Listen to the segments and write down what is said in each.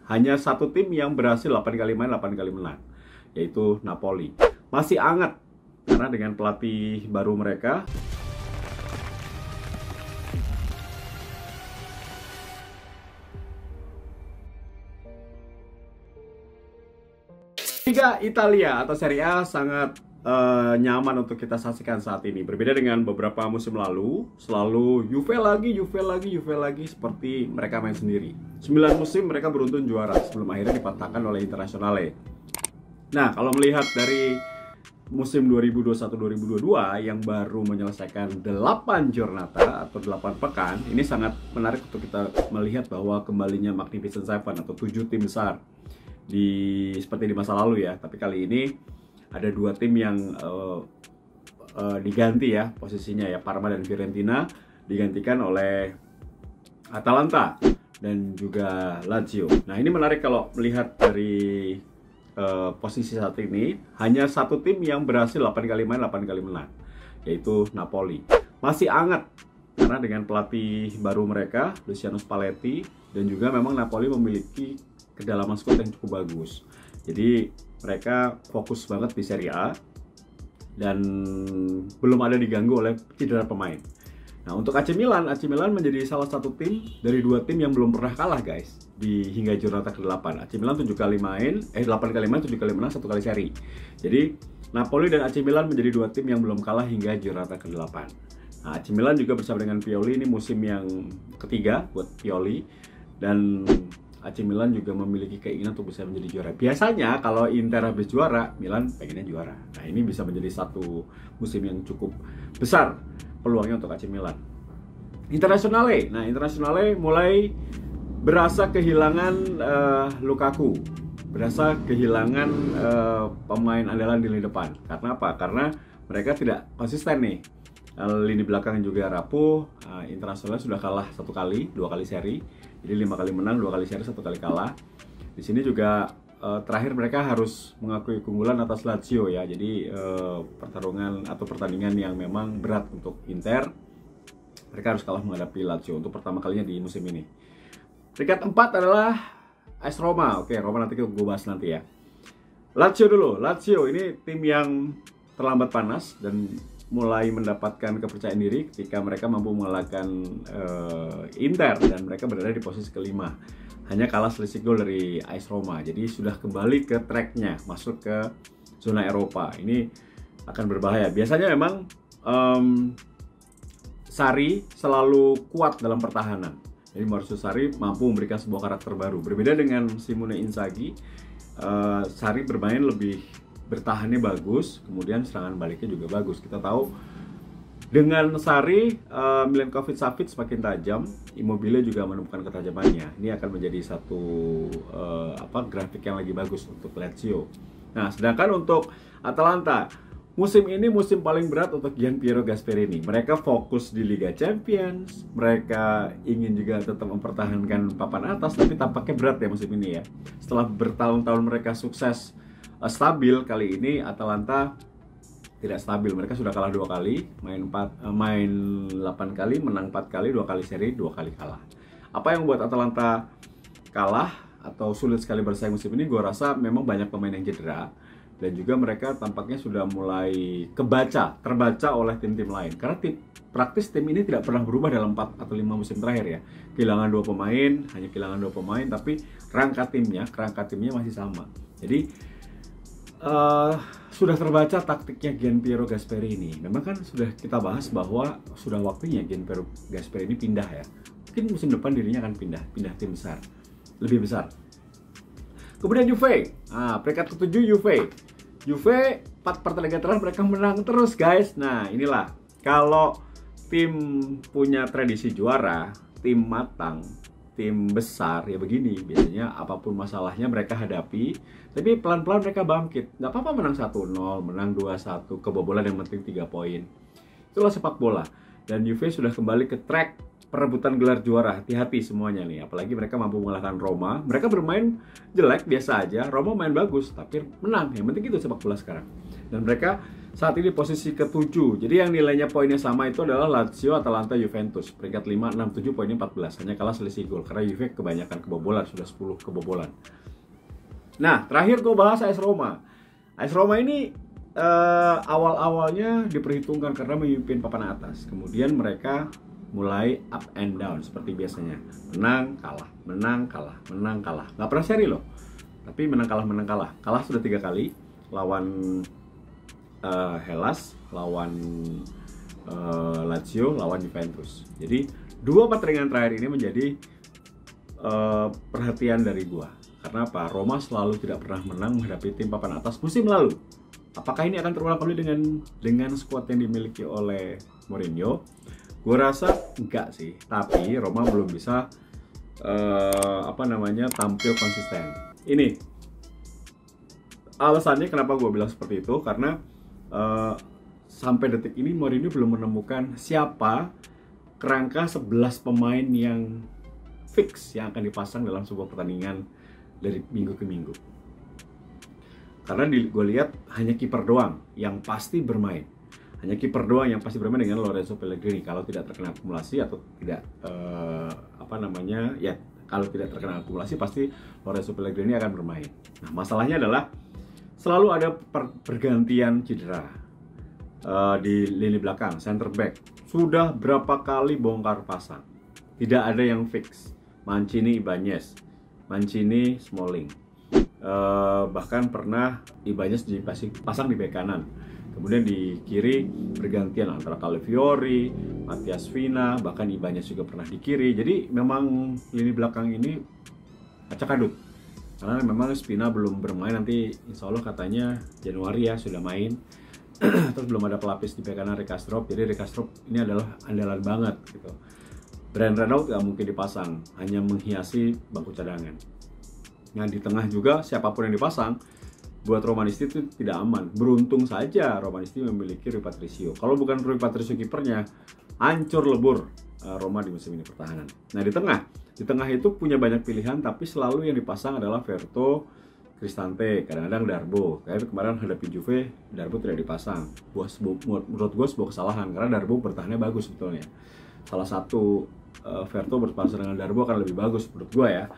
Hanya satu tim yang berhasil 8 kali main, 8 kali menang, yaitu Napoli. Masih hangat karena dengan pelatih baru mereka. Liga Italia atau Serie A sangat nyaman untuk kita saksikan saat ini. Berbeda dengan beberapa musim lalu, selalu Juve lagi seperti mereka main sendiri. 9 musim mereka beruntun juara sebelum akhirnya dipatahkan oleh Internazionale. Nah, kalau melihat dari musim 2021-2022 yang baru menyelesaikan 8 giornata atau 8 pekan, ini sangat menarik untuk kita melihat bahwa kembalinya Magnificent Seven atau 7 tim besar seperti di masa lalu ya. Tapi kali ini ada 2 tim yang diganti ya posisinya ya. Parma dan Fiorentina digantikan oleh Atalanta dan juga Lazio. Nah, ini menarik kalau melihat dari posisi saat ini. Hanya satu tim yang berhasil 8 kali main, 8 kali menang, yaitu Napoli. Masih hangat karena dengan pelatih baru mereka, Luciano Spalletti, dan juga memang Napoli memiliki kedalaman skuad yang cukup bagus. Jadi mereka fokus banget di Serie A dan belum ada diganggu oleh cedera pemain. Nah, untuk AC Milan menjadi salah satu tim dari 2 tim yang belum pernah kalah guys di hingga giornata ke-8. AC Milan 7 kali main, 8 kali main, 7 kali menang, 1 kali seri. Jadi Napoli dan AC Milan menjadi 2 tim yang belum kalah hingga giornata ke-8. Nah, AC Milan juga bersama dengan Pioli, ini musim yang ketiga buat Pioli, dan AC Milan juga memiliki keinginan untuk bisa menjadi juara. Biasanya kalau Inter habis juara, Milan pengennya juara. Nah, ini bisa menjadi satu musim yang cukup besar peluangnya untuk AC Milan. Internazionale. Nah, Internazionale mulai berasa kehilangan Lukaku. Berasa kehilangan pemain andalan di lini depan. Karena apa? Karena mereka tidak konsisten nih. Lini belakang juga rapuh. Internazionale sudah kalah 1 kali, 2 kali seri. Jadi 5 kali menang, 2 kali seri, 1 kali kalah. Di sini juga terakhir mereka harus mengakui keunggulan atas Lazio ya. Jadi pertarungan atau pertandingan yang memang berat untuk Inter. Mereka harus kalah menghadapi Lazio untuk pertama kalinya di musim ini. Peringkat 4 adalah AS Roma. Oke, Roma nanti gue bahas nanti ya. Lazio dulu. Lazio ini tim yang terlambat panas dan mulai mendapatkan kepercayaan diri ketika mereka mampu mengalahkan Inter dan mereka berada di posisi kelima. Hanya kalah selisih gol dari AS Roma. Jadi sudah kembali ke tracknya, masuk ke zona Eropa. Ini akan berbahaya. Biasanya memang Sarri selalu kuat dalam pertahanan. Jadi Maurizio Sarri mampu memberikan sebuah karakter baru. Berbeda dengan Simone Inzaghi, Sarri bermain lebih bertahannya bagus, kemudian serangan baliknya juga bagus. Kita tahu dengan Sarri, Milinkovic-Savic semakin tajam, Immobile juga menemukan ketajamannya. Ini akan menjadi satu grafik yang lagi bagus untuk Lazio. Nah, sedangkan untuk Atalanta, musim ini musim paling berat untuk Gianpiero Gasperini. Mereka fokus di Liga Champions, mereka ingin juga tetap mempertahankan papan atas, tapi tampaknya berat ya musim ini ya. Setelah bertahun-tahun mereka sukses stabil, kali ini Atalanta tidak stabil. Mereka sudah kalah 2 kali, main 8 kali, menang 4 kali, 2 kali seri, 2 kali kalah. Apa yang membuat Atalanta kalah atau sulit sekali bersaing musim ini? Gue rasa memang banyak pemain yang cedera dan juga mereka tampaknya sudah mulai terbaca oleh tim-tim lain. Karena praktis tim ini tidak pernah berubah dalam 4 atau 5 musim terakhir ya. Kehilangan 2 pemain, hanya kehilangan 2 pemain, tapi kerangka timnya masih sama. Jadi sudah terbaca taktiknya Gianpiero Gasperini. Memang kan sudah kita bahas bahwa sudah waktunya Gianpiero Gasperini pindah ya. Mungkin musim depan dirinya akan pindah tim besar, lebih besar. Kemudian Juve. Peringkat ke-7 Juve. Juve 4 pertandingan terakhir mereka menang terus guys. Nah, inilah kalau tim punya tradisi juara, tim matang, tim besar ya begini. Biasanya apapun masalahnya mereka hadapi, tapi pelan-pelan mereka bangkit. Nggak apa-apa menang 1-0, menang 2-1, kebobolan yang penting 3 poin. Itulah sepak bola. Dan Juve sudah kembali ke track perebutan gelar juara. Hati-hati semuanya nih. Apalagi mereka mampu mengalahkan Roma. Mereka bermain jelek biasa aja, Roma main bagus tapi menang. Yang penting itu sepak bola sekarang. Dan mereka Saat ini posisi ke-7. Jadi yang nilainya poinnya sama itu adalah Lazio, Atalanta, Juventus. Peringkat 5, 6, 7 poinnya 14. Hanya kalah selisih gol karena Juve kebanyakan kebobolan, sudah 10 kebobolan. Nah, terakhir gue bahas AS Roma. AS Roma ini awal-awalnya diperhitungkan karena memimpin papan atas. Kemudian mereka mulai up and down seperti biasanya. Menang, kalah, menang, kalah, menang, kalah. Nggak pernah seri loh. Tapi menang, kalah, menang, kalah. Kalah sudah 3 kali. Lawan Hellas, lawan Lazio, lawan Juventus. Jadi 2 pertandingan terakhir ini menjadi perhatian dari gua. Karena apa? Roma selalu tidak pernah menang menghadapi tim papan atas musim lalu. Apakah ini akan terulang kembali dengan skuad yang dimiliki oleh Mourinho? Gua rasa enggak sih. Tapi Roma belum bisa tampil konsisten. Ini alasannya kenapa gua bilang seperti itu, karena sampai detik ini Mourinho belum menemukan siapa kerangka 11 pemain yang fix yang akan dipasang dalam sebuah pertandingan dari minggu ke minggu. Karena gue lihat hanya kiper doang yang pasti bermain. Hanya kiper doang yang pasti bermain dengan Lorenzo Pellegrini kalau tidak terkena akumulasi atau tidak kalau tidak terkena akumulasi pasti Lorenzo Pellegrini akan bermain. Nah, masalahnya adalah selalu ada pergantian cedera di lini belakang, center back. Sudah berapa kali bongkar pasang, tidak ada yang fix. Mancini, Ibanez, Mancini, Smalling. Bahkan pernah Ibanez dipasang di bek kanan. Kemudian di kiri bergantian antara Calafiori, Matias Vina, bahkan Ibanez juga pernah di kiri. Jadi memang lini belakang ini acak-adut. Karena memang Spina belum bermain, nanti insya Allah katanya Januari ya sudah main. Terus belum ada pelapis di bek kanan Rekastrop. Jadi Rekastrop ini adalah andalan banget gitu. Brand Renault gak mungkin dipasang, hanya menghiasi bangku cadangan. Nah di tengah juga siapapun yang dipasang buat Romanisti itu tidak aman. Beruntung saja Romanisti memiliki Rui Patricio. Kalau bukan Rui Patricio kipernya, hancur lebur Roma di musim ini pertahanan. Nah di tengah itu punya banyak pilihan, tapi selalu yang dipasang adalah Verto, Cristante, kadang-kadang Darbo. Kayak kemarin hadapi Juve, Darbo tidak dipasang. Menurut gue sebuah kesalahan, karena Darbo bertahannya bagus sebetulnya. Salah satu Verto berpasang dengan Darbo akan lebih bagus menurut gue ya.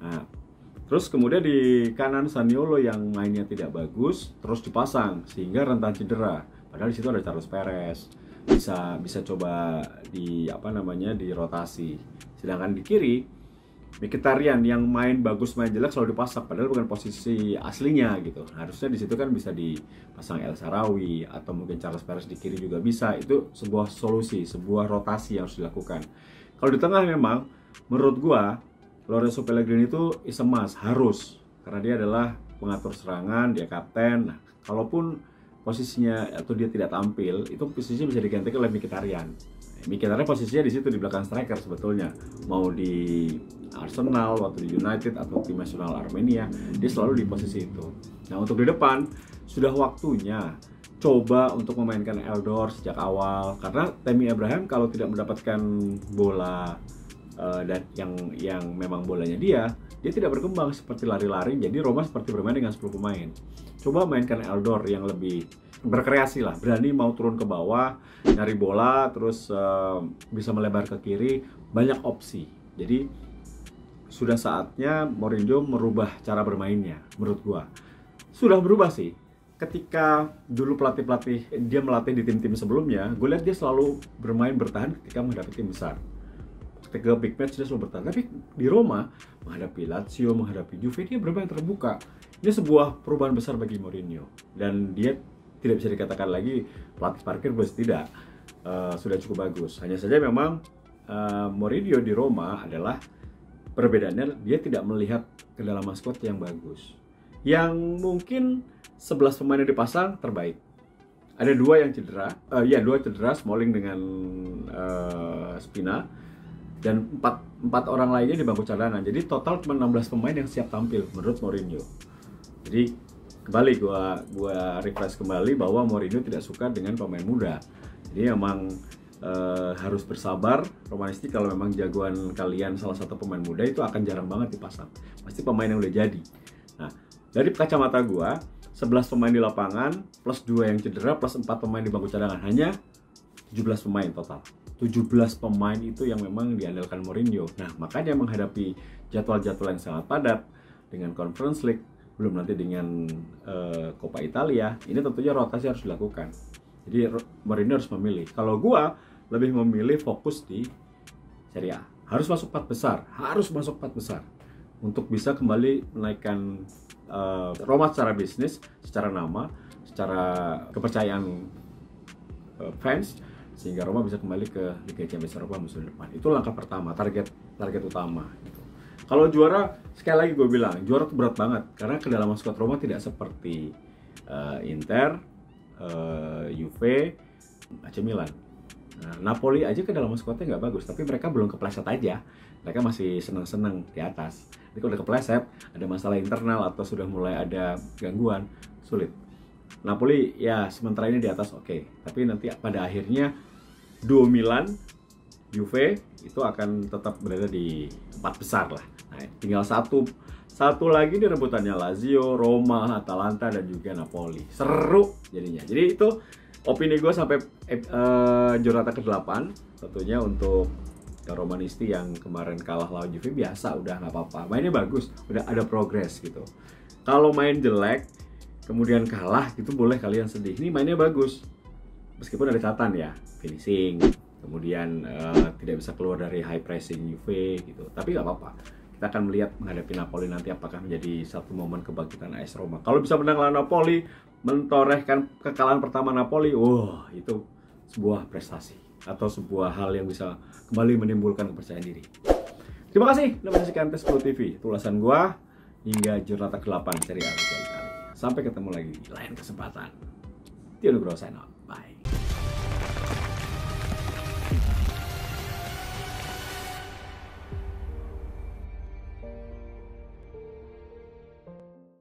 Nah, terus kemudian di kanan Zaniolo yang mainnya tidak bagus terus dipasang sehingga rentan cedera. Padahal di situ ada Carlos Perez, bisa coba dirotasi. Sedangkan di kiri Mkhitaryan yang main bagus main jelek selalu dipasang, padahal bukan posisi aslinya gitu. Harusnya di situ kan bisa dipasang El Shaarawy atau mungkin Carlos Perez di kiri juga bisa. Itu sebuah solusi, sebuah rotasi yang harus dilakukan. Kalau di tengah memang menurut gua Lorenzo Pellegrini itu is a must, harus, karena dia adalah pengatur serangan, dia kapten. Nah, kalaupun posisinya atau dia tidak tampil, itu posisinya bisa digantikan oleh Mkhitaryan. Mkhitaryan posisinya di situ di belakang striker sebetulnya. Mau di Arsenal, waktu di United atau tim nasional Armenia, dia selalu di posisi itu. Nah, untuk di depan sudah waktunya coba untuk memainkan Eldor sejak awal, karena Tammy Abraham kalau tidak mendapatkan bola dan yang memang bolanya dia tidak berkembang seperti lari-lari. Jadi Roma seperti bermain dengan 10 pemain. Coba mainkan Eldor yang lebih berkreasi lah, berani mau turun ke bawah, nyari bola, terus bisa melebar ke kiri, banyak opsi. Jadi sudah saatnya Mourinho merubah cara bermainnya. Menurut gua sudah berubah sih. Ketika dulu pelatih-pelatih dia melatih di tim-tim sebelumnya, gue lihat dia selalu bermain bertahan ketika menghadapi tim besar. Ketika big match dia selalu bertahan. Tapi di Roma menghadapi Lazio, menghadapi Juve, dia bermain terbuka. Ini sebuah perubahan besar bagi Mourinho, dan dia tidak bisa dikatakan lagi pelatih parkir bus, tidak. Sudah cukup bagus. Hanya saja memang Mourinho di Roma adalah perbedaannya, dia tidak melihat kedalaman squad yang bagus. Yang mungkin 11 pemain yang dipasang terbaik. Ada 2 yang cedera, 2 cedera, Smalling dengan Spina, dan 4 orang lainnya di bangku cadangan. Jadi total cuma 16 pemain yang siap tampil menurut Mourinho. Jadi kembali gua refresh kembali bahwa Mourinho tidak suka dengan pemain muda. Jadi emang harus bersabar. Romanisti kalau memang jagoan kalian salah satu pemain muda itu akan jarang banget dipasang. Pasti pemain yang udah jadi. Nah, dari kacamata gua 11 pemain di lapangan, plus 2 yang cedera, plus 4 pemain di bangku cadangan. Hanya 17 pemain total. 17 pemain itu yang memang diandalkan Mourinho. Nah, makanya menghadapi jadwal-jadwal yang sangat padat dengan Conference League, belum nanti dengan Coppa Italia, ini tentunya rotasi harus dilakukan. Jadi Mourinho harus memilih. Kalau gua lebih memilih fokus di Serie A. Harus masuk 4 besar, harus masuk 4 besar untuk bisa kembali menaikkan Roma secara bisnis, secara nama, secara kepercayaan fans, sehingga Roma bisa kembali ke Liga Champions Eropa musim depan. Itu langkah pertama, target utama gitu. Kalau juara, sekali lagi gue bilang, juara itu berat banget karena kedalaman skuad Roma tidak seperti Inter, Juve, AC Milan. Nah, Napoli aja kedalaman skuadnya nggak bagus, tapi mereka belum kepleset aja. Mereka masih seneng-seneng di atas. Jadi kalau udah kepleset, ada masalah internal atau sudah mulai ada gangguan, sulit. Napoli ya sementara ini di atas oke. Tapi nanti pada akhirnya duo Milan, Juve itu akan tetap berada di 4 besar lah. Nah, tinggal satu lagi di rebutannya Lazio, Roma, Atalanta, dan juga Napoli. Seru jadinya. Jadi itu opini gue sampai Giornata ke-8. Tentunya untuk Romanisti yang kemarin kalah lawan Juve biasa, udah nggak apa-apa. Mainnya bagus, udah ada progres gitu. Kalau main jelek, kemudian kalah gitu boleh kalian sedih. Ini mainnya bagus. Meskipun ada catatan ya, finishing, kemudian tidak bisa keluar dari high pressing Juve gitu. Tapi nggak apa-apa. Kita akan melihat menghadapi Napoli nanti apakah menjadi satu momen kebangkitan AS Roma. Kalau bisa menang lawan Napoli, mentorehkan kekalahan pertama Napoli, wah itu sebuah prestasi atau sebuah hal yang bisa kembali menimbulkan kepercayaan diri. Terima kasih sudah menyaksikan Tes Pro TV. Itu ulasan gua hingga Giornata ke-8 Serie A Liga Italia. Sampai ketemu lagi di lain kesempatan. Tio Nugroho sign out.